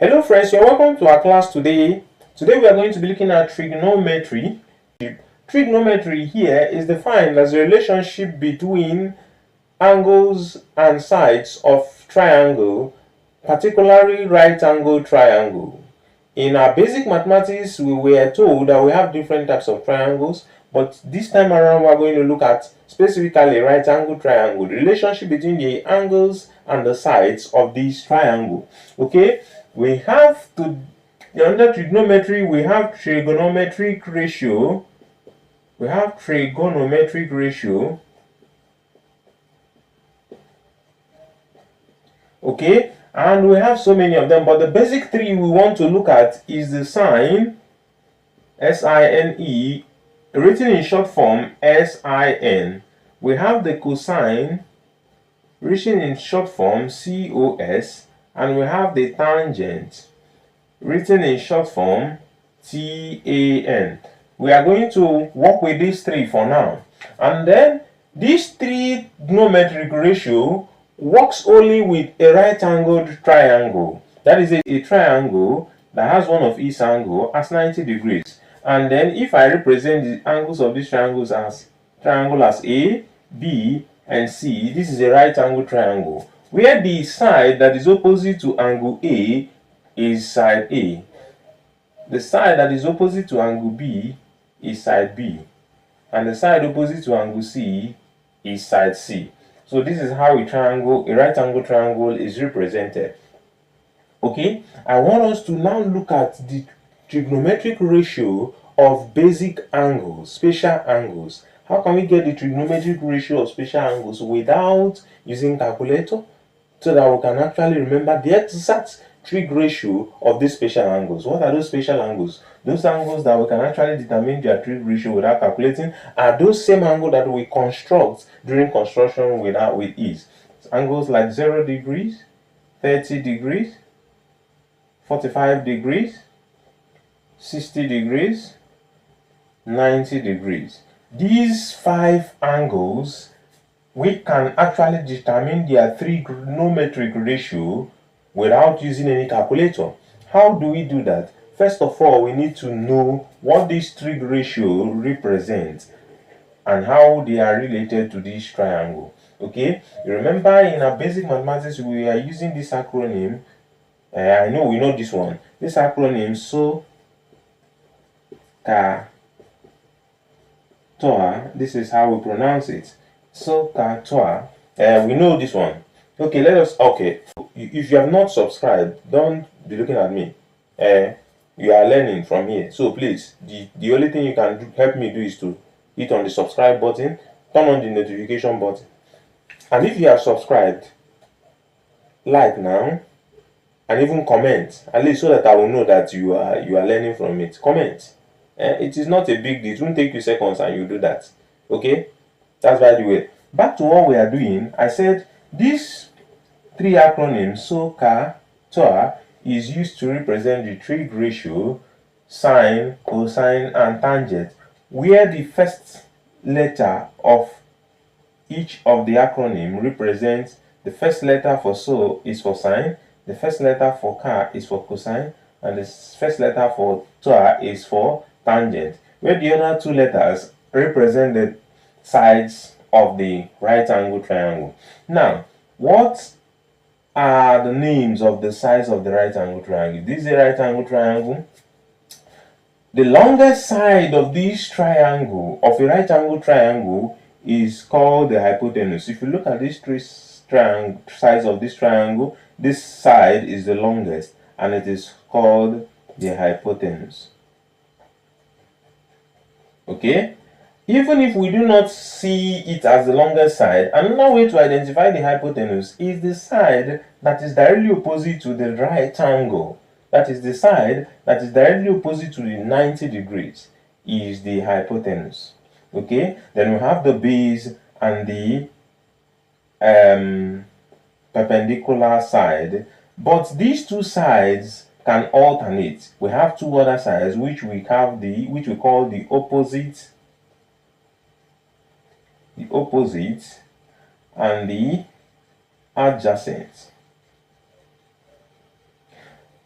Hello friends, you're welcome to our class today. Today we are going to be looking at trigonometry. Trigonometry here is defined as a relationship between angles and sides of triangle, particularly right angle triangle. In our basic mathematics, we were told that we have different types of triangles, but this time around we're going to look at specifically right angle triangle, the relationship between the angles and the sides of this triangle. Okay, we have to under trigonometry we have trigonometric ratio. Okay, and we have so many of them, but the basic three we want to look at is the sine, S-I-N-E, written in short form S-I-N. We have the cosine, written in short form C-O-S, and we have the tangent, written in short form TAN. We are going to work with these three for now, and then this trigonometric ratio works only with a right angled triangle. That is a triangle that has one of its angle as 90 degrees. And then if I represent the angles of these triangles as triangle as A, B, and C, this is a right angle triangle, where the side that is opposite to angle A is side A. The side that is opposite to angle B is side B. And the side opposite to angle C is side C. So this is how a right angle triangle is represented. Okay, I want us to now look at the trigonometric ratio of basic angles, special angles. How can we get the trigonometric ratio of special angles without using calculator, so that we can actually remember the exact trig ratio of these special angles? What are those special angles? Those angles that we can actually determine their trig ratio without calculating are those same angles that we construct during construction with ease. Angles like 0 degrees, 30 degrees, 45 degrees, 60 degrees, 90 degrees. These 5 angles, we can actually determine their trigonometric ratio without using any calculator. How do we do that? First of all, we need to know what this trig ratio represents and how they are related to this triangle. Okay, you remember in our basic mathematics we are using this acronym. I know we know this one. This acronym SOHCAHTOA. This is how we pronounce it. SOHCAHTOA. We know this one. Okay, okay. If you have not subscribed, don't be looking at me. You are learning from here. So please, the only thing you can help me do is to hit on the subscribe button, turn on the notification button. And if you have subscribed, like now, and even comment, at least so that I will know that you are learning from it. Comment. It is not a big deal. It won't take you seconds and you do that. Okay, that's by the way. Back to what we are doing. I said these 3 acronyms, SOHCAHTOA, is used to represent the trig ratio, sine, cosine, and tangent, where the first letter of each of the acronym represents. The first letter for SO is for sine, the first letter for CA is for cosine, and the first letter for TOA is for tangent, where the other 2 letters represent the sides of the right angle triangle. Now, what are the names of the sides of the right angle triangle? This is a right angle triangle. The longest side of this triangle, of a right angle triangle, is called the hypotenuse. If you look at these 3 sides of this triangle, this side is the longest and it is called the hypotenuse. Okay, even if we do not see it as the longest side, another way to identify the hypotenuse is the side that is directly opposite to the right angle. That is the side that is directly opposite to the 90 degrees is the hypotenuse. Okay, then we have the base and the perpendicular side, but these 2 sides can alternate. We have 2 other sides which we call the opposite and the adjacent.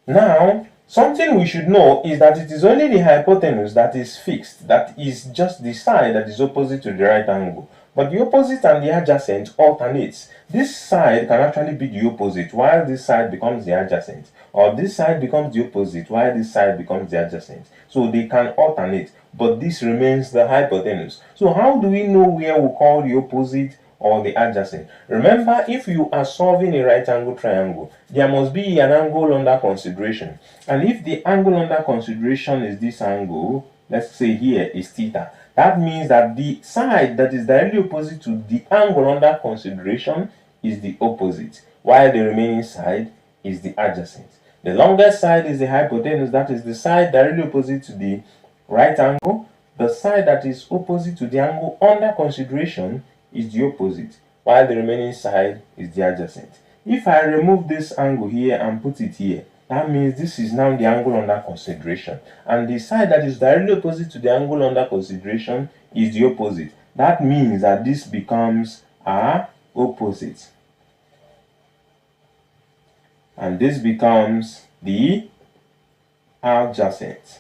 Now, something we should know is that it is only the hypotenuse that is fixed, that is just the side that is opposite to the right angle. But the opposite and the adjacent alternates. This side can actually be the opposite while this side becomes the adjacent, or this side becomes the opposite while this side becomes the adjacent. So they can alternate, but this remains the hypotenuse. So how do we know where we call the opposite or the adjacent? Remember, if you are solving a right angle triangle, there must be an angle under consideration. And if the angle under consideration is this angle, let's say here is theta, that means that the side that is directly opposite to the angle under consideration is the opposite, while the remaining side is the adjacent. The longest side is the hypotenuse, that is the side directly opposite to the right angle. The side that is opposite to the angle under consideration is the opposite, while the remaining side is the adjacent. If I remove this angle here and put it here, that means this is now the angle under consideration, and the side that is directly opposite to the angle under consideration is the opposite. That means that this becomes our opposite, and this becomes the adjacent.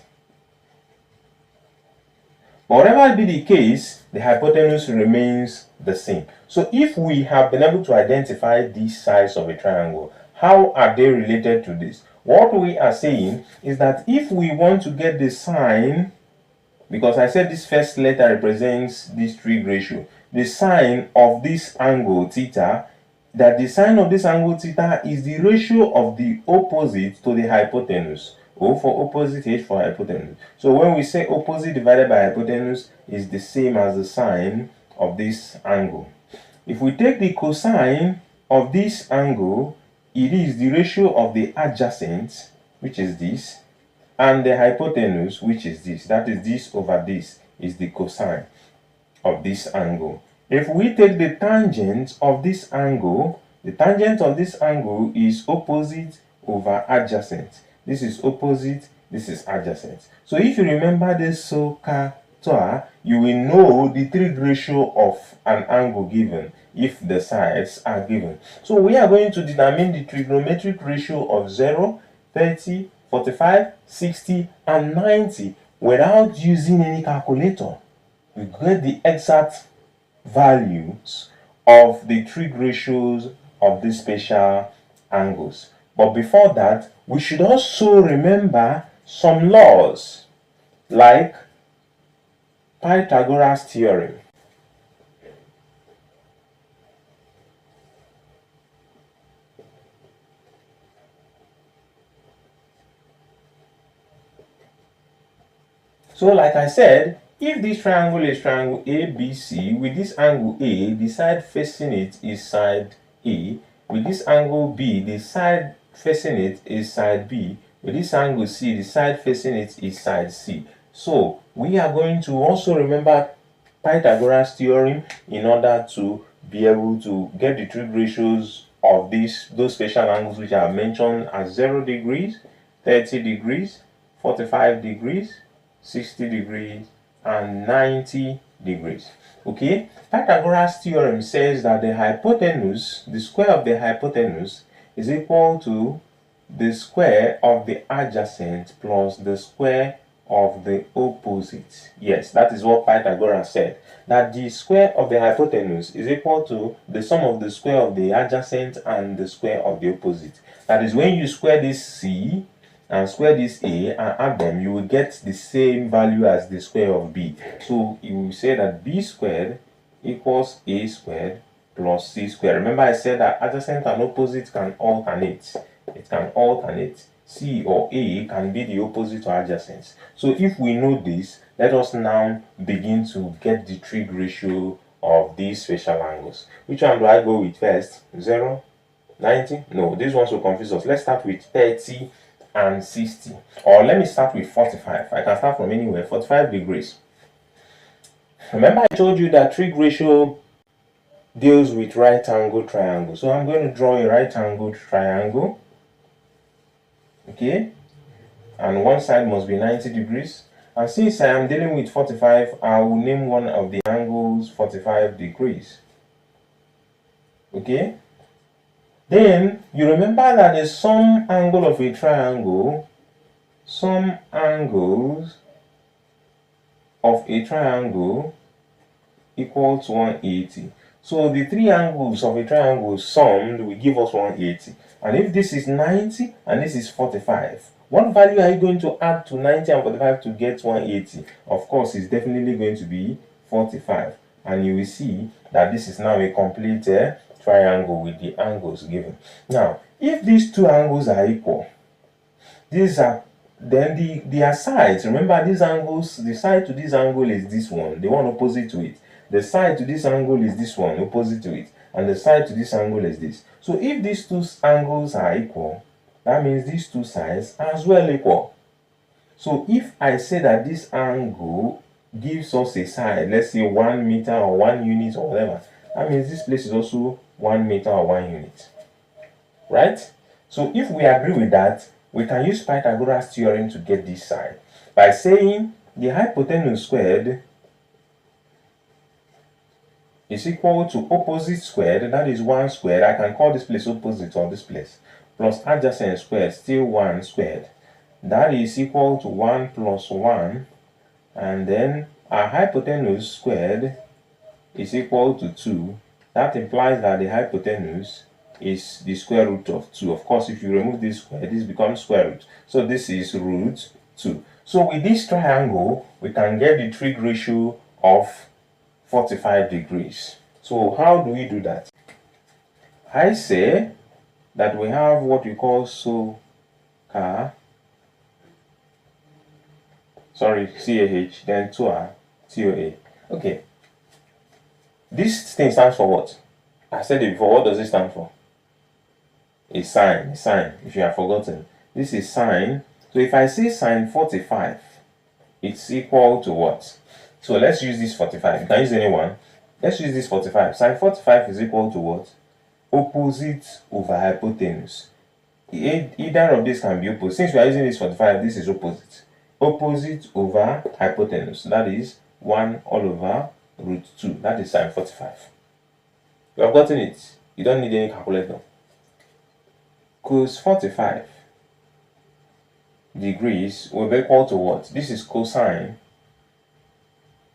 But whatever be the case, the hypotenuse remains the same. So if we have been able to identify these sides of a triangle, how are they related to this? What we are saying is that if we want to get the sine, because I said this first letter represents this trig ratio, the sine of this angle theta, that the sine of this angle theta is the ratio of the opposite to the hypotenuse. O for opposite, H for hypotenuse. So when we say opposite divided by hypotenuse is the same as the sine of this angle. If we take the cosine of this angle, it is the ratio of the adjacent, which is this, and the hypotenuse, which is this. That is this over this is the cosine of this angle. If we take the tangent of this angle, the tangent of this angle is opposite over adjacent. This is opposite, this is adjacent. So if you remember this SOHCAHTOA, you will know the trig ratio of an angle given if the sides are given. So we are going to determine the trigonometric ratio of 0, 30, 45, 60, and 90 without using any calculator. We get the exact values of the trig ratios of these special angles. But before that, we should also remember some laws like Pythagoras theorem. So like I said, if this triangle is triangle ABC, with this angle A, the side facing it is side A. With this angle B, the side facing it is side B. With this angle C, the side facing it is side C. So we are going to also remember Pythagoras theorem in order to be able to get the trig ratios of those special angles which I have mentioned as 0 degrees, 30 degrees, 45 degrees, 60 degrees, and 90 degrees. Okay, Pythagoras theorem says that the hypotenuse, the square of the hypotenuse, is equal to the square of the adjacent plus the square of the opposite. Yes, that is what Pythagoras said, that the square of the hypotenuse is equal to the sum of the square of the adjacent and the square of the opposite. That is, when you square this C and square this A and add them, you will get the same value as the square of B. So you will say that B squared equals A squared plus C squared. Remember I said that adjacent and opposite can alternate. It can alternate. C or A can be the opposite or adjacent. So if we know this, let us now begin to get the trig ratio of these special angles. Which one do I go with first? 0, 90? No, this one will confuse us. Let's start with 30 and 60. Or let me start with 45. I can start from anywhere. 45 degrees. Remember I told you that trig ratio deals with right angle triangle. So I'm going to draw a right angle triangle. Okay, and one side must be 90 degrees. And since I am dealing with 45, I will name one of the angles 45 degrees. Okay, Then you remember that the sum angle of a triangle, sum angles of a triangle equals 180. So the three angles of a triangle summed will give us 180. And if this is 90 and this is 45, what value are you going to add to 90 and 45 to get 180? Of course, it's definitely going to be 45. And you will see that this is now a complete triangle with the angles given. Now, if these two angles are equal, then their sides, remember these angles, the side to this angle is this one, the one opposite to it. The side to this angle is this one, opposite to it. And the side to this angle is this. So if these two angles are equal, that means these two sides are as well equal. So if I say that this angle gives us a side, let's say 1 meter or 1 unit or whatever, that means this place is also 1 meter or 1 unit. Right? So if we agree with that, we can use Pythagoras theorem to get this side by saying the hypotenuse squared is equal to opposite squared, that is 1 squared. I can call this place opposite or this place, plus adjacent squared, still 1 squared. That is equal to 1 plus 1, and then our hypotenuse squared is equal to 2. That implies that the hypotenuse is the square root of 2. Of course, if you remove this square, this becomes square root. So this is root 2. So with this triangle, we can get the trig ratio of 45 degrees. So how do we do that? I say that we have what we call CAH, then TOA. Okay. This thing stands for what? I said it before. What does it stand for? A sine, if you have forgotten. This is sine. So if I say sine 45, it's equal to what? So let's use this 45. You can use any one. Let's use this 45. Sine 45 is equal to what? Opposite over hypotenuse. Either of these can be opposite. Since we are using this 45, this is opposite. Opposite over hypotenuse. That is 1 all over root 2. That is sine 45. You have gotten it. You don't need any calculator. Cos 45 degrees will be equal to what? This is cosine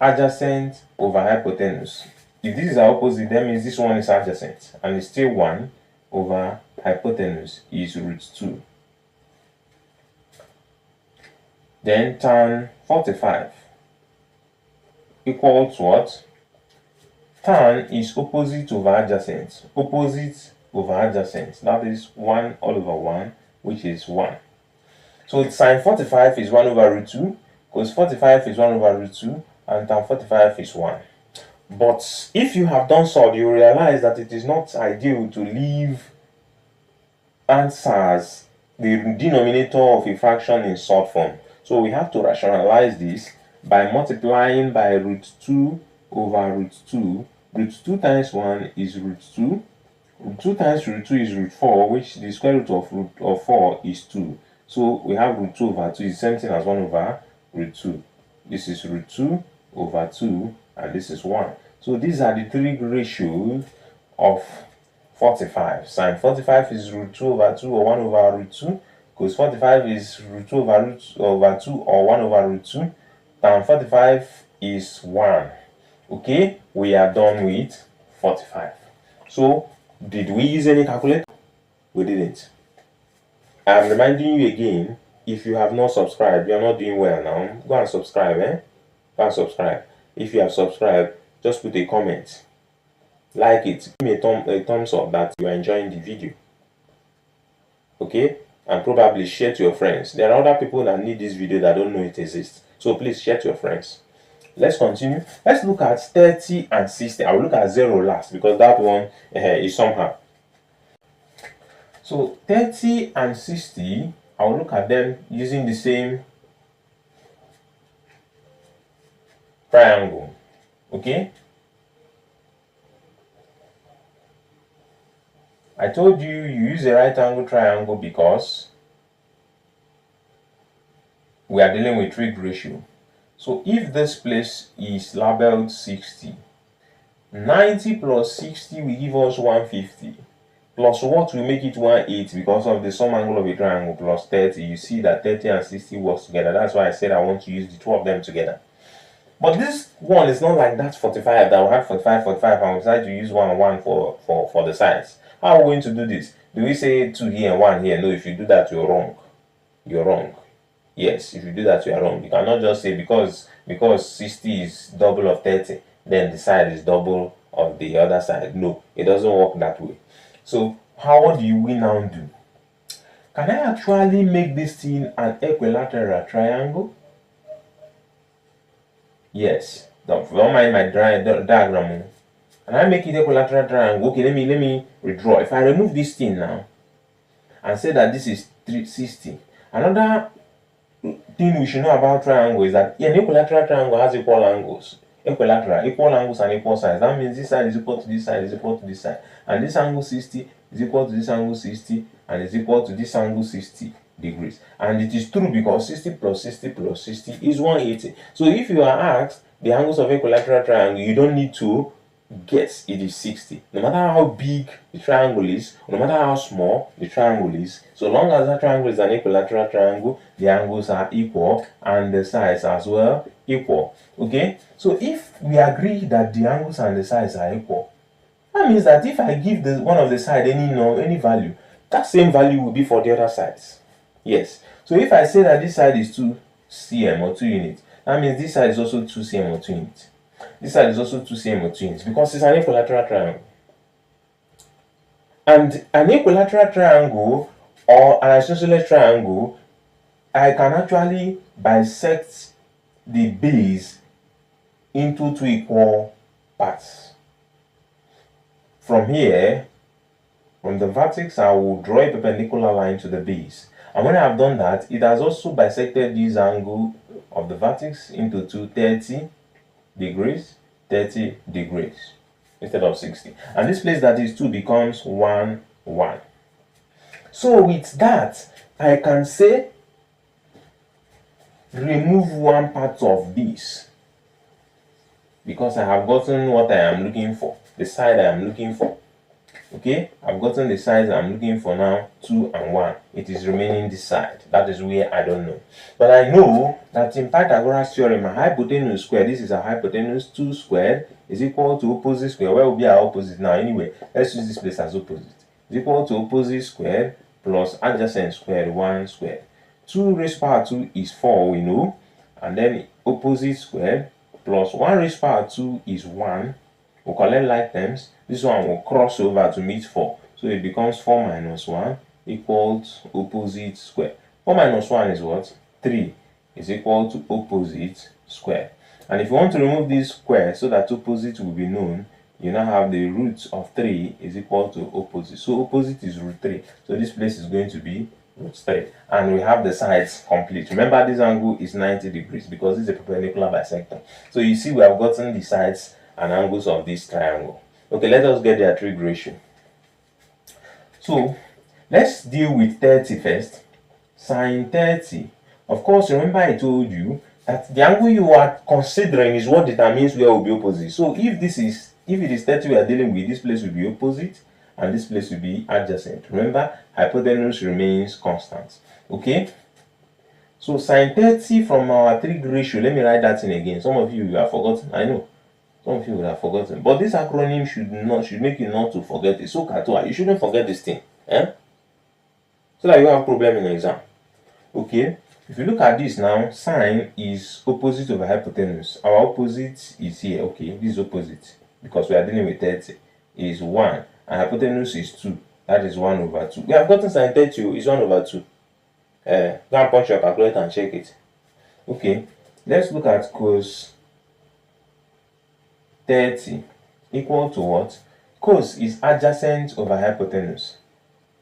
adjacent over hypotenuse. If this is our opposite, that means this one is adjacent, and it's still 1 over hypotenuse is root 2. Then tan 45 equals what? Tan is opposite over adjacent. Opposite over adjacent. That is 1 all over 1, which is 1. So sine 45 is 1 over root 2, cos 45 is 1 over root 2, and tan 45 is 1. But if you have done so, you realize that it is not ideal to leave answers, the denominator of a fraction, in short form. So we have to rationalize this by multiplying by root 2 over root 2. Root 2 times 1 is root 2. Root 2 times root 2 is root 4, which the square root of root of 4 is 2. So we have root 2 over 2 is the same thing as 1 over root 2. This is root 2 over 2, and this is 1. So these are the trig ratios of 45. Sine 45 is root 2 over 2 or 1 over root 2. Cos 45 is root 2 over 2 or 1 over root 2. Tan 45 is 1. Okay, we are done with 45. So, did we use any calculator? We didn't. I'm reminding you again, if you have not subscribed, you are not doing well now. Go and subscribe, Go and subscribe. If you have subscribed, just put a comment. Like it. Give me a thumbs up that you are enjoying the video. Okay? And probably share to your friends. There are other people that need this video that don't know it exists. So please share to your friends. Let's continue. Let's look at 30 and 60. I will look at 0 last because that one is somehow. So 30 and 60, I will look at them using the same triangle. Okay? I told you use a right angle triangle because we are dealing with trig ratio. So if this place is labeled 60, 90 plus 60 will give us 150. plus what will make it 180 because of the sum angle of a triangle plus 30. You see that 30 and 60 works together. That's why I said I want to use the two of them together. But this one is not like that 45 that we had 45, 45, and we decided to use 1 and 1 for the sides. How are we going to do this? Do we say 2 here and 1 here? No, if you do that, you're wrong. You're wrong. Yes, if you do that, you are wrong. You cannot just say because 60 is double of 30, then the side is double of the other side. No, it doesn't work that way. So what do we now do? Can I actually make this thing an equilateral triangle? Yes. Don't mind my diagram. Can I make it equilateral triangle? Okay, let me redraw. If I remove this thing now and say that this is 360, another thing we should know about triangle is that an equilateral triangle has equal angles. Equal angles and equal sides. That means this side is equal to this side is equal to this side. And this angle 60 is equal to this angle 60 and is equal to this angle 60 degrees. And it is true because 60 plus 60 plus 60 is 180. So if you are asked the angles of equilateral triangle, you don't need to guess it is 60. No matter how big the triangle is, no matter how small the triangle is, so long as that triangle is an equilateral triangle, the angles are equal and the sides as well equal. Okay, so if we agree that the angles and the sides are equal, that means that if I give one of the side any value, that same value will be for the other sides. Yes. So if I say that this side is 2 cm or 2 units, that means this side is also 2 cm or 2 units. This side is also 2 cm or 2 units because it's an equilateral triangle. And an equilateral triangle or an isosceles triangle, I can actually bisect the base into 2 equal parts. From here, from the vertex, I will draw a perpendicular line to the base. And when I have done that, it has also bisected this angle of the vertex into 30 degrees, 30 degrees instead of 60. And this place that is 2 becomes 1, 1. So with that, I can say remove one part of this because I have gotten what I am looking for, the side I am looking for. Okay, I've gotten the sides I'm looking for now, 2 and 1. It is remaining this side. That is where I don't know. But I know that in Pythagoras theorem, a hypotenuse squared, this is a hypotenuse, 2 squared is equal to opposite square. Where will be our opposite now? Anyway, let's use this place as opposite. Is equal to opposite squared plus adjacent squared, 1 squared. 2 raised power 2 is 4, we know. And then opposite squared plus 1 raised power 2 is 1. We'll collect like terms. This one will cross over to meet 4. So it becomes 4 minus 1 equals opposite square. 4 minus 1 is what? 3 is equal to opposite square. And if you want to remove this square so that opposite will be known, you now have the root of 3 is equal to opposite. So opposite is root 3. So this place is going to be root 3. And we have the sides complete. Remember, this angle is 90 degrees because it's a perpendicular bisector. So you see we have gotten the sides and angles of this triangle. Okay, let us get their trig ratio. So let's deal with 30 first. Sine 30. Of course, remember I told you that the angle you are considering is what determines where will be opposite. So if it is 30 we are dealing with, this place will be opposite and this place will be adjacent. Remember, hypotenuse remains constant. Okay? So sine 30 from our trig ratio, let me write that in again. Some of you have forgotten, I know. Some of you would have forgotten. But this acronym should make you not to forget it. So Katoa, you shouldn't forget this thing. So that you have problem in the exam. Okay? If you look at this now, sine is opposite over hypotenuse. Our opposite is here. Okay, this is opposite. Because we are dealing with 30. Is 1. And hypotenuse is 2. That is 1 over 2. We have gotten sine 30 is 1 over 2. Go and punch your calculator and check it. Okay. Let's look at cos 30 equal to what? Cos is adjacent over hypotenuse.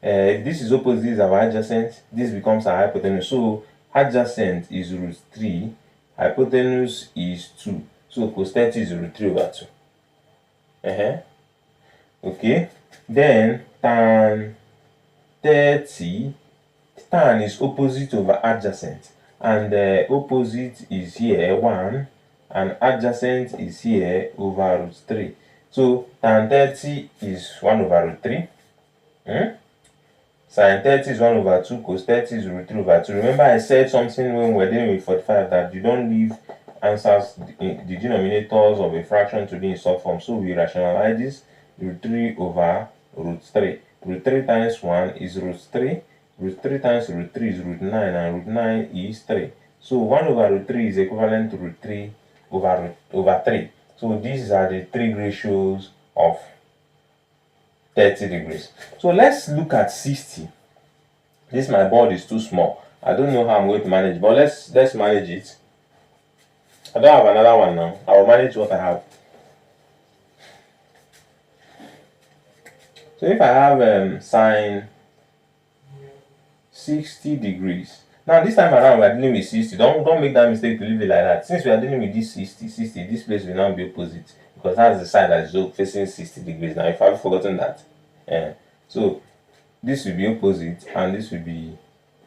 If this is opposite, this is our adjacent, this becomes our hypotenuse. So adjacent is root 3, hypotenuse is 2. So cos 30 is root 3 over 2. Okay. Then tan 30, tan is opposite over adjacent. And opposite is here, 1. And adjacent is here over root 3. So tan 30 is 1 over root 3. Sine 30 is 1 over 2, cos 30 is root 3 over 2. Remember I said something when we were dealing with 45 that you don't leave answers, the denominators of a fraction to be in sub form. So we rationalize this. Root 3 over root 3. Root 3 times 1 is root 3. Root 3 times root 3 is root 9, and root 9 is 3. So 1 over root 3 is equivalent to root 3 over 3. So these are the trig ratios of 30 degrees. So let's look at 60. This my board is too small. I don't know how I'm going to manage, but let's manage it. I don't have another one now. I will manage what I have. So if I have sine 60 degrees. Now this time around we are dealing with 60. Don't make that mistake to leave it like that. Since we are dealing with this 60, this place will now be opposite, because that's the side that is facing 60 degrees. Now if I've forgotten that. So this will be opposite and this will be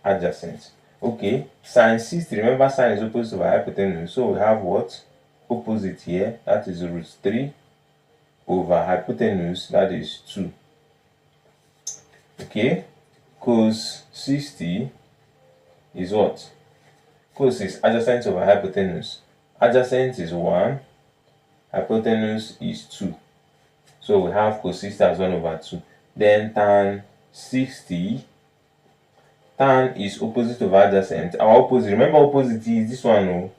adjacent. Okay, sine 60, remember sine is opposite over hypotenuse. So we have what? Opposite here, that is root 3 over hypotenuse, that is 2. Okay, cos 60 is what? Cos is adjacent over hypotenuse. Adjacent is 1, hypotenuse is 2. So we have cos 60 as 1 over 2. Then tan 60, tan is opposite over adjacent. Our opposite, remember opposite is this one. Oh,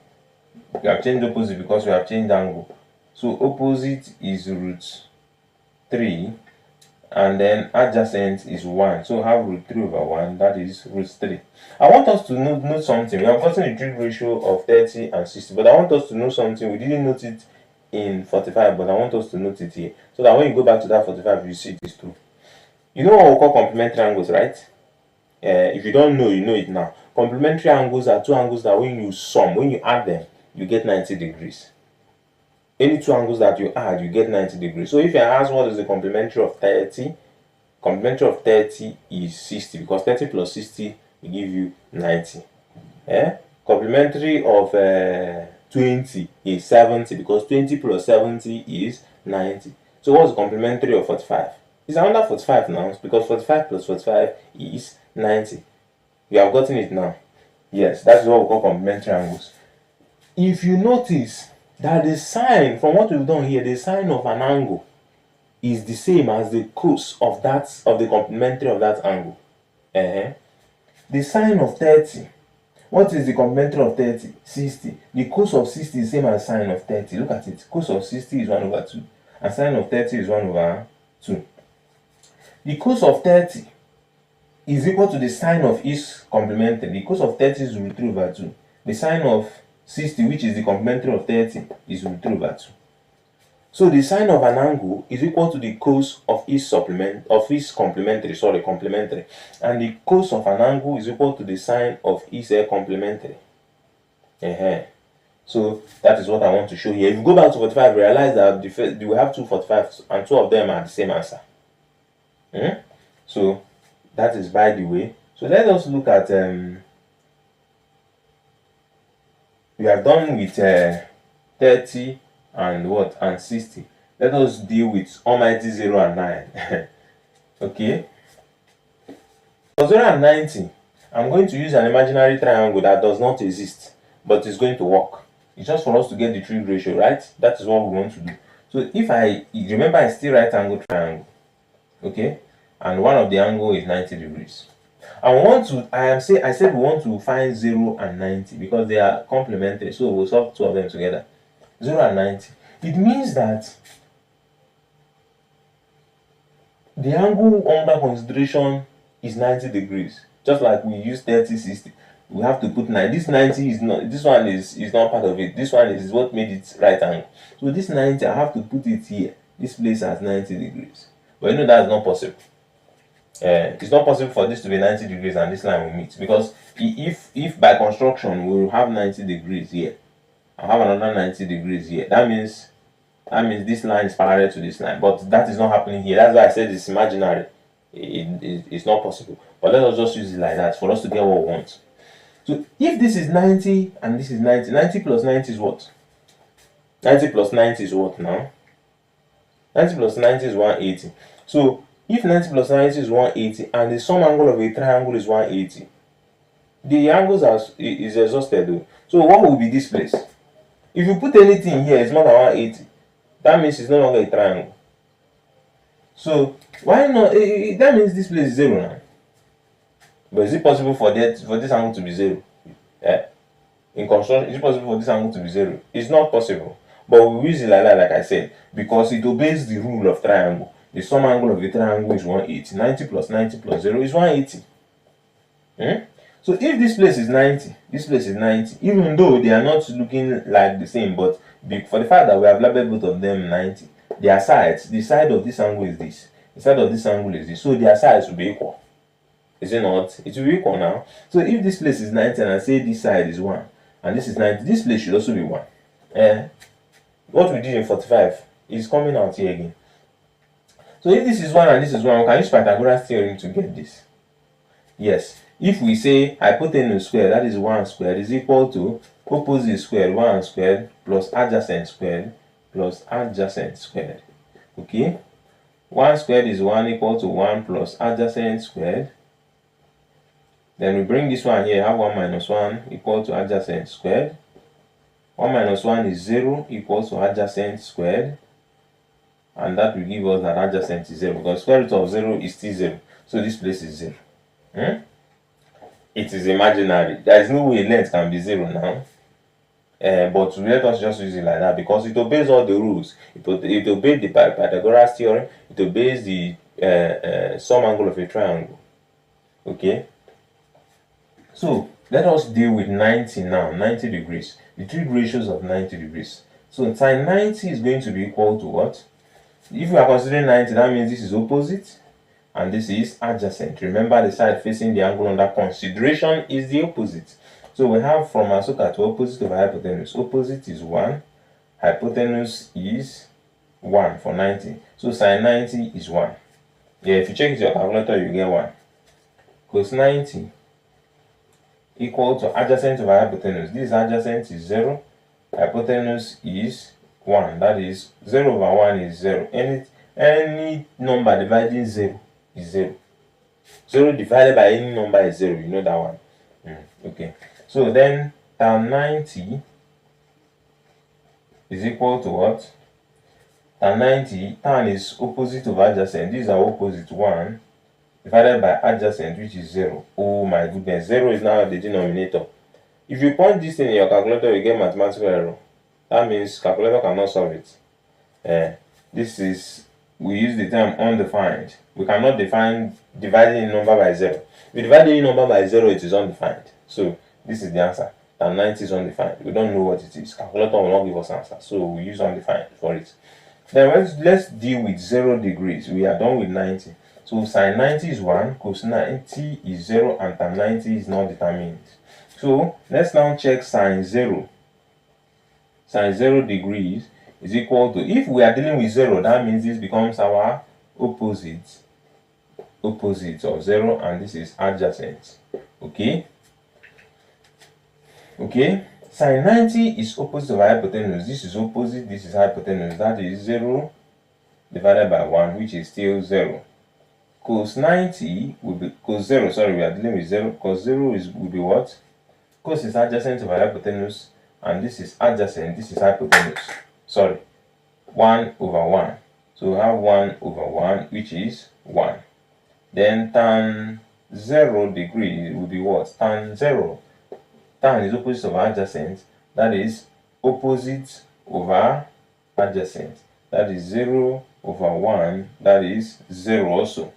we have changed opposite because we have changed angle. So opposite is root 3, and then adjacent is 1. So have root 3 over 1, that is root 3. I want us to note something. We have gotten the trig ratio of 30 and 60, but I want us to know something. We didn't note it in 45, but I want us to note it here, so that when you go back to that 45, you see it is true. You know what we call complementary angles, right? If you don't know, you know it now. Complementary angles are two angles that when you sum, when you add them, you get 90 degrees. Any two angles that you add, you get 90 degrees. So if you ask what is the complementary of 30, complementary of 30 is 60, because 30 plus 60 will give you 90. Complementary of 20 is 70, because 20 plus 70 is 90. So what's the complementary of 45? It's another 45 now, because 45 plus 45 is 90. You have gotten it now. Yes, that's what we call complementary angles. If you notice that the sine, from what we've done here, the sine of an angle is the same as the cos of the complementary of that angle. The sine of 30, what is the complementary of 30? 60. The cos of 60 is the same as sine of 30. Look at it. Cos of 60 is 1 over 2, and sine of 30 is 1 over 2. The cos of 30 is equal to the sine of its complementary. The cos of 30 is root 3 over 2. The sine of 60, which is the complementary of 30, is root 3 over 2. So the sine of an angle is equal to the cos of its complementary, and the cos of an angle is equal to the sine of its complementary. So that is what I want to show here. If you go back to 45, realize that we have two 45s and two of them are the same answer. So that is by the way. So let us look at we have done with 30 and what, and 60. Let us deal with almighty 0 and 9. Okay, for 0 and 90, I'm going to use an imaginary triangle that does not exist, but is going to work. It's just for us to get the trig ratio, right? That is what we want to do. So if I remember, I still right angle triangle, okay, and one of the angle is 90 degrees. I said we want to find 0 and 90 because they are complementary, so we'll solve two of them together. 0 and 90. It means that the angle under consideration is 90 degrees. Just like we use 30, 60. We have to put 9. This 90 is not, this one is not part of it. This one is what made it right angle. So this 90, I have to put it here. This place has 90 degrees. But you know that's not possible. It's not possible for this to be 90 degrees and this line will meet, because if by construction we will have 90 degrees here, I have another 90 degrees here, that means this line is parallel to this line, but that is not happening here. That's why I said it's imaginary. It's not possible. But let us just use it like that for us to get what we want. So if this is 90 and this is 90, 90 plus 90 is what? 90 plus 90 is what now? 90 plus 90 is 180. So If 90 plus 90 is 180 and the sum angle of a triangle is 180, the angles is exhausted though. So what will be this place? If you put anything here, it's more than 180. That means it's no longer a triangle. So why not? That means this place is 0 now. But is it possible for this angle to be 0? In construction, is it possible for this angle to be 0? It's not possible. But we use it like that, like I said, because it obeys the rule of triangle. The sum angle of a triangle is 180. 90 plus 90 plus 0 is 180. So if this place is 90, this place is 90, even though they are not looking like the same, but for the fact that we have labeled both of them 90, their sides, the side of this angle is this, the side of this angle is this, so their sides will be equal. Is it not? It will be equal now. So if this place is 90 and I say this side is 1 and this is 90, this place should also be 1. What we did in 45 is coming out here again. So if this is 1 and this is 1, we can use Pythagoras theorem to get this. Yes. If we say hypotenuse squared, that is 1 squared, is equal to opposite squared, 1 squared, plus adjacent squared, plus adjacent squared. Okay? 1 squared is 1 equal to 1 plus adjacent squared. Then we bring this one here, have 1 minus 1 equal to adjacent squared. 1 minus 1 is 0 equals to adjacent squared. And that will give us that adjacent is 0 because square root of 0 is still 0. So this place is 0. It is imaginary. There is no way length can be 0 now. But let us just use it like that because it obeys all the rules. It obeys the Pythagoras theorem. It obeys the sum angle of a triangle. Okay. So let us deal with 90 now. 90 degrees. The trig ratios of 90 degrees. So sine 90 is going to be equal to what? If we are considering 90, that means this is opposite and this is adjacent. Remember, the side facing the angle under consideration is the opposite. So we have from Asuka to opposite over hypotenuse. Opposite is 1. Hypotenuse is 1 for 90. So sine 90 is 1. Yeah, if you check it your calculator, you get 1. Cos 90 equal to adjacent over hypotenuse. This adjacent is 0. Hypotenuse is 1. That is 0 over 1 is 0. Any number dividing 0 is 0. 0 divided by any number is 0. You know that one. Okay. So then tan 90 is equal to what? Tan 90, tan is opposite of adjacent. These are opposite 1 divided by adjacent, which is 0. Oh my goodness. 0 is now the denominator. If you point this thing in your calculator, you get mathematical error. That means calculator cannot solve it. We use the term undefined. We cannot define dividing a number by 0. If you divide any number by 0, it is undefined. So this is the answer. Tan 90 is undefined. We don't know what it is. Calculator will not give us answer. So we use undefined for it. Then let's deal with 0 degrees. We are done with 90. So sine 90 is 1, cos 90 is 0, and tan 90 is not determined. So let's now check sine 0. Sine 0 degrees is equal to, if we are dealing with 0, that means this becomes our opposite of 0, and this is adjacent. Okay. Sine 90 is opposite of hypotenuse. This is opposite, this is hypotenuse. That is 0 divided by 1, which is still 0. Cos 90 will be cos 0. Sorry, we are dealing with 0. Cos 0 will be what? Cos is adjacent over hypotenuse, and this is adjacent. This is hypotenuse. Sorry, 1 over 1. So we have 1 over 1, which is 1. Then tan 0 degree will be what? Tan 0. Tan is opposite over adjacent. That is opposite over adjacent. That is 0 over 1. That is 0 also.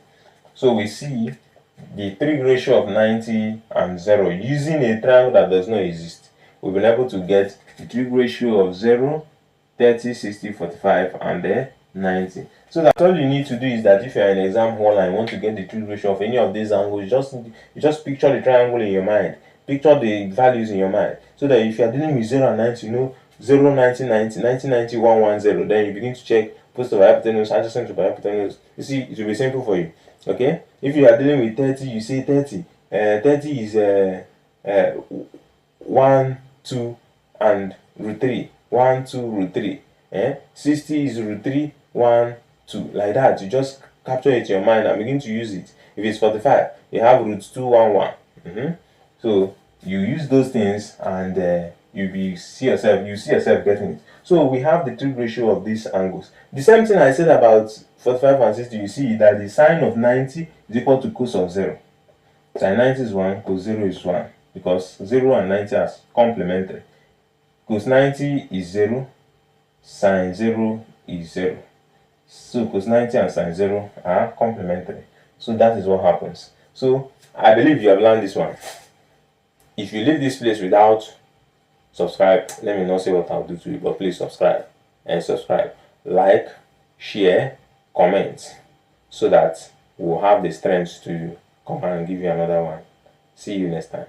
So we see the trig ratio of 90 and 0 using a triangle that does not exist. We've been able to get the trig ratio of 0, 30, 60, 45, and 90. So that's all you need to do is that if you're in exam hall and you want to get the trig ratio of any of these angles, you just picture the triangle in your mind. Picture the values in your mind. So that if you're dealing with 0 and 90, you know 0, 90, 90, 90, 90, 1, 1, 0. Then you begin to check opposite over hypotenuse, adjacent over hypotenuse. You see, it will be simple for you. Okay, if you are dealing with 30, you say 30. 30 is 1, 2, and root 3. 1, 2, root 3. 60 is root 3, 1, 2. Like that. You just capture it in your mind and begin to use it. If it's 45, you have root 211. So you use those things and you see yourself getting it. So we have the trig ratio of these angles. The same thing I said about 45 and 60, you see that the sine of 90 is equal to cos of 0. Sine 90 is 1, cos 0 is 1, because 0 and 90 are complementary. Cos 90 is 0, sine 0 is 0. So cos 90 and sine 0 are complementary. So that is what happens. So I believe you have learned this one. If you leave this place without subscribe, let me not say what I'll do to you, but please subscribe and subscribe. Like, share, comment, so that we'll have the strength to come and give you another one. See you next time.